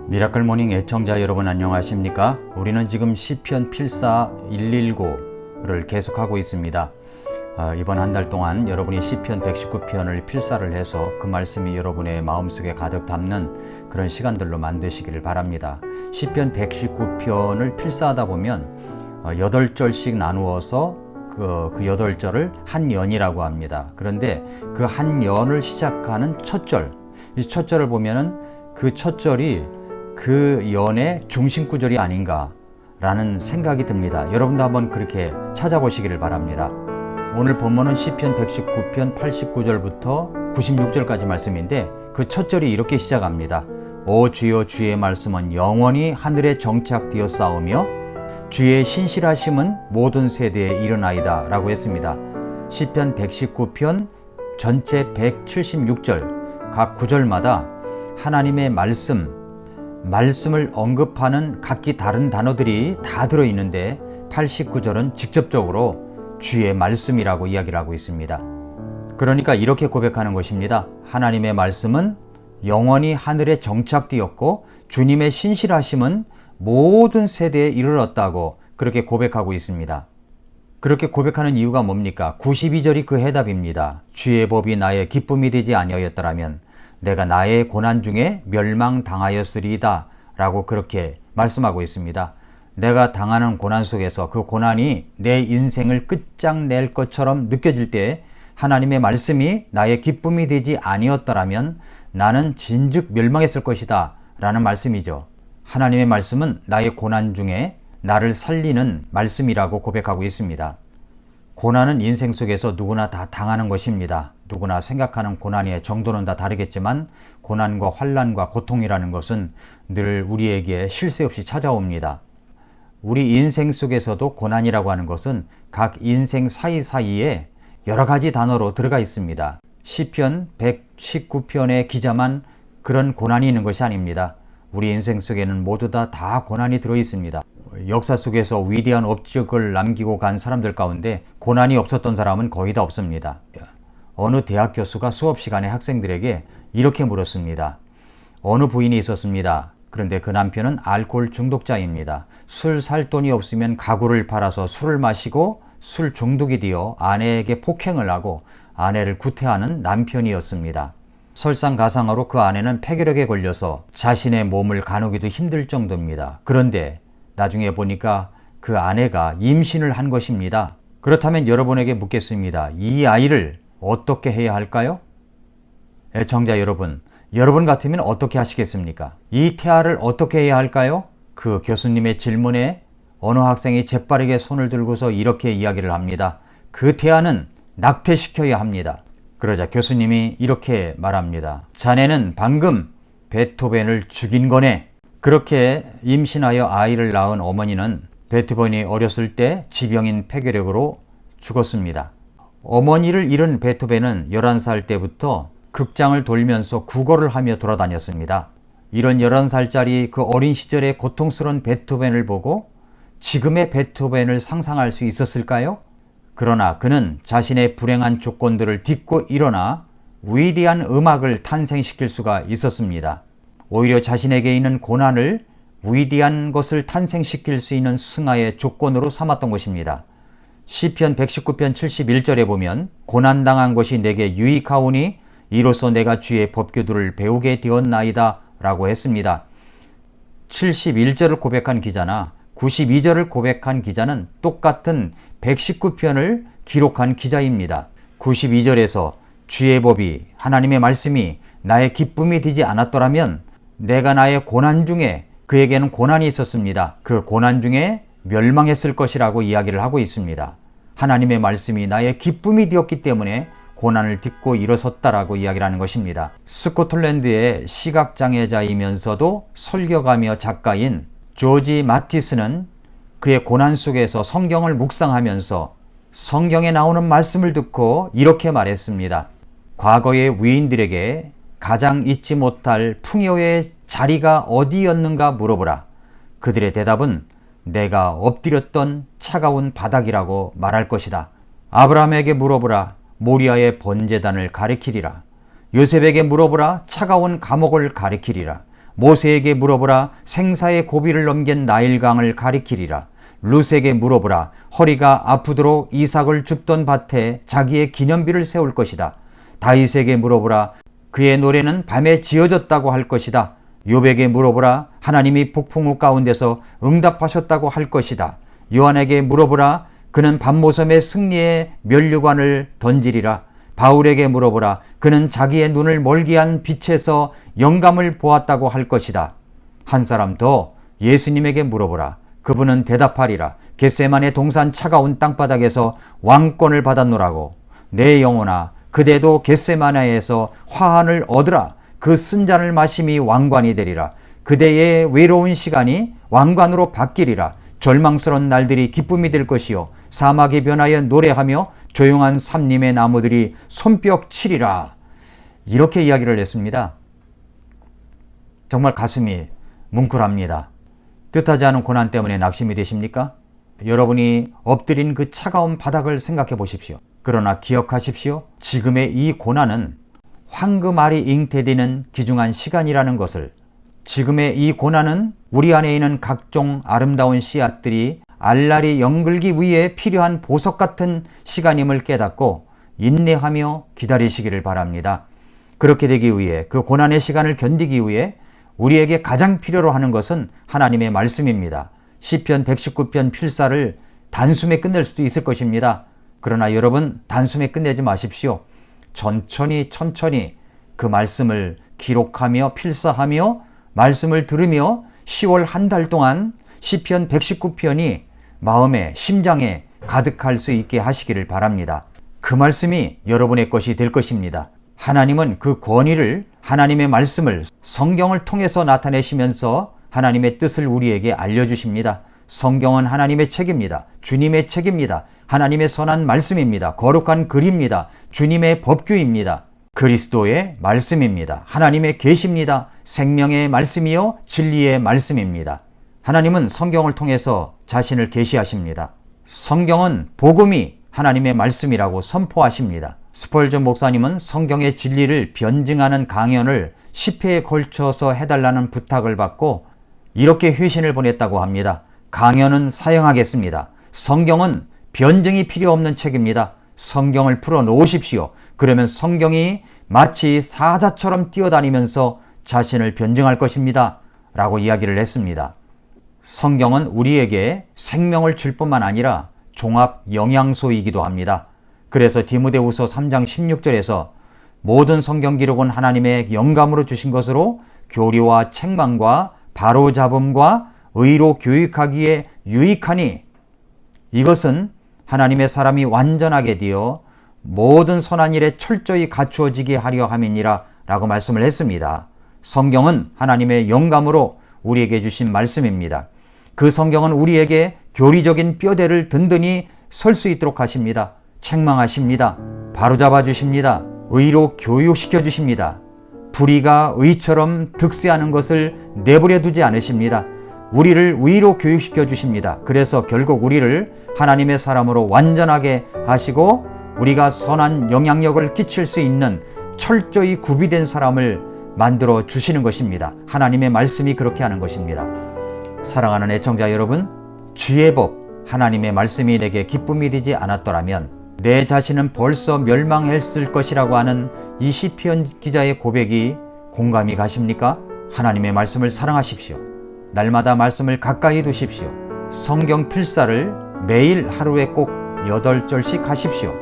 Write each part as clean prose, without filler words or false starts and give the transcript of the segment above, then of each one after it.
미라클 모닝 애청자 여러분 안녕하십니까? 우리는 지금 시편 필사 119를 계속하고 있습니다. 이번 한 달 동안 여러분이 시편 119편을 필사를 해서 그 말씀이 여러분의 마음속에 가득 담는 그런 시간들로 만드시기를 바랍니다. 시편 119편을 필사하다 보면 8절씩 나누어서 그 8절을 한 연이라고 합니다. 그런데 그 한 연을 시작하는 첫 절, 이 첫 절을 보면은 그 첫 절이 그 연의 중심 구절이 아닌가라는 생각이 듭니다. 여러분도 한번 그렇게 찾아보시기를 바랍니다. 오늘 본문은 시편 119편 89절부터 96절까지 말씀인데 그 첫 절이 이렇게 시작합니다. 오 주여 주의 말씀은 영원히 하늘에 정착되어 싸우며 주의 신실하심은 모든 세대에 이르나이다 라고 했습니다. 시편 119편 전체 176절 각 구절마다 하나님의 말씀을 언급하는 각기 다른 단어들이 다 들어있는데 89절은 직접적으로 주의 말씀이라고 이야기를 하고 있습니다. 그러니까 이렇게 고백하는 것입니다. 하나님의 말씀은 영원히 하늘에 정착되었고 주님의 신실하심은 모든 세대에 이르렀다고 그렇게 고백하고 있습니다. 그렇게 고백하는 이유가 뭡니까? 92절이 그 해답입니다. 주의 법이 나의 기쁨이 되지 아니하였더라면 내가 나의 고난 중에 멸망당하였으리이다 라고 그렇게 말씀하고 있습니다. 내가 당하는 고난 속에서 그 고난이 내 인생을 끝장낼 것처럼 느껴질 때 하나님의 말씀이 나의 기쁨이 되지 아니었더라면 나는 진즉 멸망했을 것이다 라는 말씀이죠. 하나님의 말씀은 나의 고난 중에 나를 살리는 말씀이라고 고백하고 있습니다. 고난은 인생 속에서 누구나 다 당하는 것입니다. 누구나 생각하는 고난의 정도는 다 다르겠지만 고난과 환난과 고통이라는 것은 늘 우리에게 쉴 새 없이 찾아옵니다. 우리 인생 속에서도 고난이라고 하는 것은 각 인생 사이사이에 여러 가지 단어로 들어가 있습니다. 시편 119편의 기자만 그런 고난이 있는 것이 아닙니다. 우리 인생 속에는 모두 다 고난이 들어 있습니다. 역사 속에서 위대한 업적을 남기고 간 사람들 가운데 고난이 없었던 사람은 거의 다 없습니다. 어느 대학 교수가 수업 시간에 학생들에게 이렇게 물었습니다. 어느 부인이 있었습니다. 그런데 그 남편은 알코올 중독자입니다. 술 살 돈이 없으면 가구를 팔아서 술을 마시고 술 중독이 되어 아내에게 폭행을 하고 아내를 구태하는 남편이었습니다. 설상가상으로 그 아내는 폐결핵에 걸려서 자신의 몸을 가누기도 힘들 정도입니다. 그런데 나중에 보니까 그 아내가 임신을 한 것입니다. 그렇다면 여러분에게 묻겠습니다. 이 아이를 어떻게 해야 할까요? 애청자 여러분 같으면 어떻게 하시겠습니까? 이 태아를 어떻게 해야 할까요? 그 교수님의 질문에 어느 학생이 재빠르게 손을 들고서 이렇게 이야기를 합니다. 그 태아는 낙태시켜야 합니다. 그러자 교수님이 이렇게 말합니다. 자네는 방금 베토벤을 죽인 거네. 그렇게 임신하여 아이를 낳은 어머니는 베토벤이 어렸을 때 지병인 폐결핵으로 죽었습니다. 어머니를 잃은 베토벤은 11살 때부터 극장을 돌면서 구걸을 하며 돌아다녔습니다. 이런 11살짜리 그 어린 시절의 고통스러운 베토벤을 보고 지금의 베토벤을 상상할 수 있었을까요? 그러나 그는 자신의 불행한 조건들을 딛고 일어나 위대한 음악을 탄생시킬 수가 있었습니다. 오히려 자신에게 있는 고난을 위대한 것을 탄생시킬 수 있는 승하의 조건으로 삼았던 것입니다. 시편 119편 71절에 보면 고난당한 것이 내게 유익하오니 이로써 내가 주의 법규들을 배우게 되었나이다 라고 했습니다. 71절을 고백한 기자나 92절을 고백한 기자는 똑같은 119편을 기록한 기자입니다. 92절에서 주의 법이 하나님의 말씀이 나의 기쁨이 되지 않았더라면 내가 나의 고난 중에 그에게는 고난이 있었습니다. 그 고난 중에 멸망했을 것이라고 이야기를 하고 있습니다. 하나님의 말씀이 나의 기쁨이 되었기 때문에 고난을 딛고 일어섰다라고 이야기를 하는 것입니다. 스코틀랜드의 시각장애자이면서도 설교가며 작가인 조지 마티스는 그의 고난 속에서 성경을 묵상하면서 성경에 나오는 말씀을 듣고 이렇게 말했습니다. 과거의 위인들에게 가장 잊지 못할 풍요의 자리가 어디였는가 물어보라. 그들의 대답은 내가 엎드렸던 차가운 바닥이라고 말할 것이다. 아브라함에게 물어보라. 모리아의 번제단을 가리키리라. 요셉에게 물어보라. 차가운 감옥을 가리키리라. 모세에게 물어보라. 생사의 고비를 넘긴 나일강을 가리키리라. 룻에게 물어보라. 허리가 아프도록 이삭을 줍던 밭에 자기의 기념비를 세울 것이다. 다윗에게 물어보라. 그의 노래는 밤에 지어졌다고 할 것이다. 욥에게 물어보라. 하나님이 폭풍우 가운데서 응답하셨다고 할 것이다. 요한에게 물어보라. 그는 밤모섬의 승리의 면류관을 던지리라. 바울에게 물어보라. 그는 자기의 눈을 멀게한 빛에서 영감을 보았다고 할 것이다. 한 사람 더 예수님에게 물어보라. 그분은 대답하리라. 겟세마네 동산 차가운 땅바닥에서 왕권을 받았노라고. 내 영혼아, 그대도 겟세마네에서 화환을 얻으라. 그 쓴 잔을 마심이 왕관이 되리라. 그대의 외로운 시간이 왕관으로 바뀌리라. 절망스러운 날들이 기쁨이 될 것이요, 사막이 변하여 노래하며 조용한 삼림의 나무들이 손뼉 치리라. 이렇게 이야기를 했습니다. 정말 가슴이 뭉클합니다. 뜻하지 않은 고난 때문에 낙심이 되십니까? 여러분이 엎드린 그 차가운 바닥을 생각해 보십시오. 그러나 기억하십시오. 지금의 이 고난은 황금알이 잉태되는 귀중한 시간이라는 것을, 지금의 이 고난은 우리 안에 있는 각종 아름다운 씨앗들이 알날이 영글기 위해 필요한 보석 같은 시간임을 깨닫고 인내하며 기다리시기를 바랍니다. 그렇게 되기 위해, 그 고난의 시간을 견디기 위해 우리에게 가장 필요로 하는 것은 하나님의 말씀입니다. 시편 119편 필사를 단숨에 끝낼 수도 있을 것입니다. 그러나 여러분, 단숨에 끝내지 마십시오. 천천히 그 말씀을 기록하며 필사하며 말씀을 들으며 10월 한 달 동안 시편 119편이 마음에, 심장에 가득할 수 있게 하시기를 바랍니다. 그 말씀이 여러분의 것이 될 것입니다. 하나님은 그 권위를, 하나님의 말씀을 성경을 통해서 나타내시면서 하나님의 뜻을 우리에게 알려주십니다. 성경은 하나님의 책입니다. 주님의 책입니다. 하나님의 선한 말씀입니다. 거룩한 글입니다. 주님의 법규입니다. 그리스도의 말씀입니다. 하나님의 계시입니다. 생명의 말씀이요 진리의 말씀입니다. 하나님은 성경을 통해서 자신을 계시하십니다. 성경은 복음이 하나님의 말씀이라고 선포하십니다. 스펄전 목사님은 성경의 진리를 변증하는 강연을 10회에 걸쳐서 해달라는 부탁을 받고 이렇게 회신을 보냈다고 합니다. 강연은 사용하겠습니다. 성경은 변증이 필요 없는 책입니다. 성경을 풀어 놓으십시오. 그러면 성경이 마치 사자처럼 뛰어다니면서 자신을 변증할 것입니다. 라고 이야기를 했습니다. 성경은 우리에게 생명을 줄 뿐만 아니라 종합 영양소이기도 합니다. 그래서 디모데후서 3장 16절에서 모든 성경 기록은 하나님의 영감으로 주신 것으로 교리와 책망과 바로잡음과 의로 교육하기에 유익하니 이것은 하나님의 사람이 완전하게 되어 모든 선한 일에 철저히 갖추어지게 하려 함이니라 라고 말씀을 했습니다. 성경은 하나님의 영감으로 우리에게 주신 말씀입니다. 그 성경은 우리에게 교리적인 뼈대를 든든히 설 수 있도록 하십니다. 책망하십니다. 바로잡아 주십니다. 의로 교육시켜 주십니다. 불의가 의처럼 득세하는 것을 내버려 두지 않으십니다. 우리를 의로 교육시켜 주십니다. 그래서 결국 우리를 하나님의 사람으로 완전하게 하시고 우리가 선한 영향력을 끼칠 수 있는 철저히 구비된 사람을 만들어 주시는 것입니다. 하나님의 말씀이 그렇게 하는 것입니다. 사랑하는 애청자 여러분, 주의 법, 하나님의 말씀이 내게 기쁨이 되지 않았더라면 내 자신은 벌써 멸망했을 것이라고 하는 이 시편 기자의 고백이 공감이 가십니까? 하나님의 말씀을 사랑하십시오. 날마다 말씀을 가까이 두십시오. 성경 필사를 매일 하루에 꼭 8절씩 하십시오.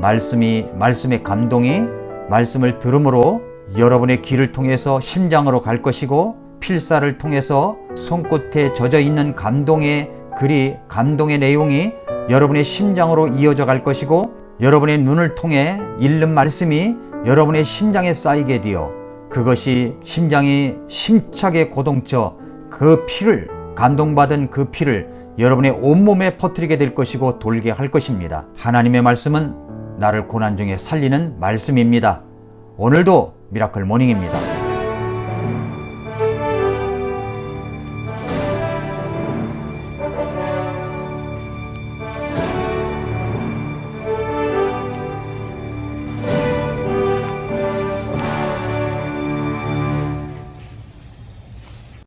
말씀의 감동이 말씀을 들음으로 여러분의 귀를 통해서 심장으로 갈 것이고 필사를 통해서 손끝에 젖어 있는 감동의 글이, 감동의 내용이 여러분의 심장으로 이어져 갈 것이고 여러분의 눈을 통해 읽는 말씀이 여러분의 심장에 쌓이게 되어 그것이 심장이 심차게 고동쳐 그 피를, 감동받은 그 피를 여러분의 온몸에 퍼뜨리게 될 것이고 돌게 할 것입니다. 하나님의 말씀은 나를 고난 중에 살리는 말씀입니다. 오늘도 미라클 모닝입니다.